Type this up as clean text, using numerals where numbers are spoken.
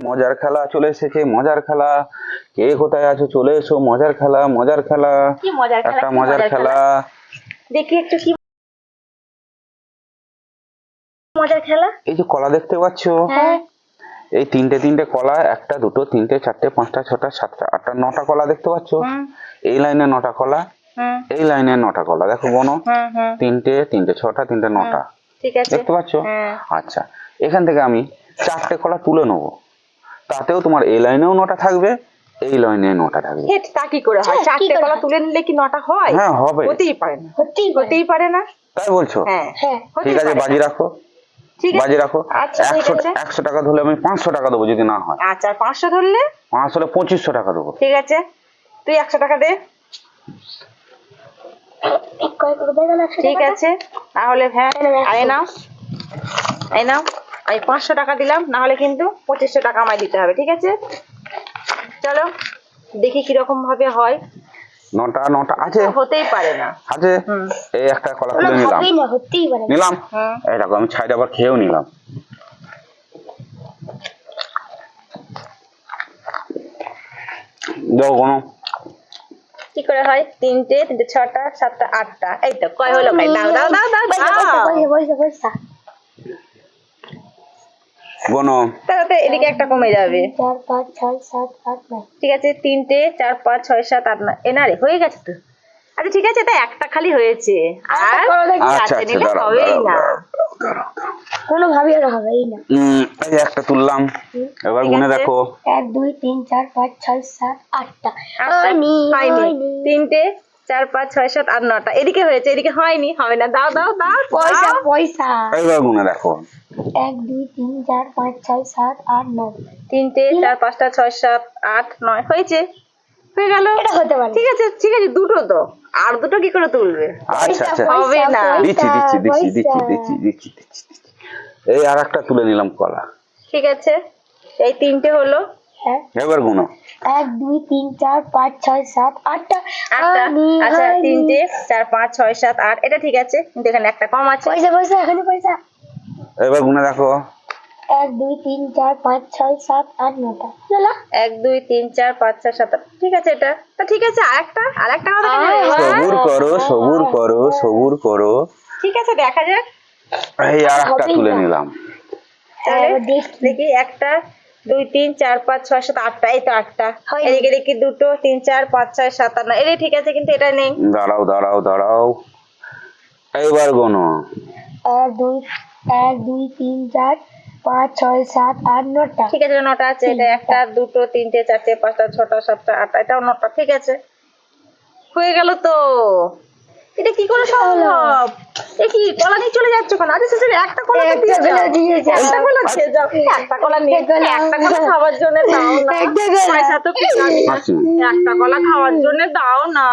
মজার খেলা চলে এসেছে, মজার খেলা। কে কোথায় আছো? চলে এসো, মজার খেলা, মজার খেলা। কি মজার খেলা? একটা কি মজার খেলা। দেখি একটু কি মজার খেলা। এই যে কলা দেখতে পাচ্ছো, হ্যাঁ এই তিনটে কলা, একটা দুটো তিনটে চারটে পাঁচটা ছটা সাতটা আটটা নটা কলা দেখতে পাচ্ছো। এই লাইনে নটা কলা, এই লাইনে নটা কলা। দেখো বোনো, তিনটে ছটা তিনটে নটা, ঠিক আছে দেখতে পাচ্ছো? আচ্ছা, এখান থেকে আমি চারটে কলা তুলে নেবো, তাতেও তোমার এই লাইনেও নটা থাকবে, এই লাইনে নটা থাকবে। তা কি করে হয়? চারটে কলা তুলে নিলে কি নটা হয়? হ্যাঁ হবে। হতেই পারে না, হতেই পারে না। তাই বলছো? হ্যাঁ ঠিক আছে, বাজি রাখো, বাজি রাখো। 100 টাকা ধরলে আমি 500 টাকা দেবো যদি না হয়। আচ্ছা, 500 ধরলে? 500 হলে 2500 টাকা দেবো। ঠিক আছে, তুই 100 টাকা দে। ঠিক আছে, তাহলে হ্যাঁ আয় নাও, এই নাও। আমি 500 টাকা দিলাম, না হলে কিন্তু 2500 টাকা আমায় দিতে হবে। ঠিক আছে, চলো দেখি কিরকম ভাবে হয়। নটা আছে, হতেই পারে না আছে। এই একটা কলা তুলে নিলাম, নিলাম। এই দেখো, আমি ছাইটা আবার খেয়েও নিলাম। দেখো কোনো কি করে হয়? তিনটে ছটা সাতটা আটটা, এই তো কয় হলো? কয়? দাও দাও দাও দাও বোনো, তাহলে এদিকে একটা কমে যাবে। 4 5 6 7 8 9। ঠিক আছে, 3 4 5 6 7 8 9। এ না রে, হয়ে গেছে তো। আচ্ছা ঠিক আছে, এটা একটা খালি হয়েছে, আর আচ্ছা চারটে নিলে দাঁড়াও হবেই না। কোনো ভাবে আর হবেই না। এই একটা তুললাম, এবার গুনে দেখো। 1 2 3 4 5 6 7 8টা হয়নি। 3 4 5 6 7 8 9টা এদিকে হয়েছে, এদিকে হয়নি, হবে না। দাও দাও দাও পয়সা পয়সা। এবার গুনে দেখো। 1 2 3 4 5 6 7 8 9। 3 4 5টা 6 7 8 9 হয়েছে, হয়ে গেল। এটা হতে পারে। ঠিক আছে ঠিক আছে, দুটো তো, আর দুটো কি করে তুলবে? আচ্ছা আচ্ছা, হবে না। দিচ্ছি। এই আর একটা তুলে নিলাম কলা। ঠিক আছে, এই 3টে হলো। হ্যাঁ, এবার গুনো। 1 2 3 4 5 6 7 8টা। আচ্ছা, 3 4 5 6 7 8, এটা ঠিক আছে, কিন্তু এখানে একটা কম আছে। পয়সা পয়সা, এখানে পয়সা। এবার গুনে দেখো। 1 2 3 4 5 6 7 8 9টা। চলো 1 2 3 4 5 6 7 8, ঠিক আছে। এটা তা ঠিক আছে, আরেকটা কথা সবুর করো। ঠিক আছে, দেখা যাক। এই আর একটা তুলে নিলাম। তাহলে দেখি, 1 2 3 4 5 6 7 8টা, এই তো 8টা। এদিকে দেখি 2 3 4 5 6 7 8 9, এটা ঠিক আছে, কিন্তু এটা নেই। দাঁড়াও, এইবার গোনো। 1 2 3 4 5 6 7 8 9টা। ঠিক আছে, 9টা আছে। এটা 1 2 3 4 5 6 7 8টা, এটাও 9টা। ঠিক আছে, হয়ে গেল তো। এটা কি করে সম্ভব? এ কি, কলা নিয়ে চলে যাচ্ছ কেন? আরে শেষে একটা কলা দিয়ে যাও, একটা কলা দিয়ে যাও। একটা কলা নিয়ে, একটা কলা খাওয়ার জন্য দাও না, পয়সা তো কিছু আমি না, একটা কলা খাওয়ার জন্য দাও না।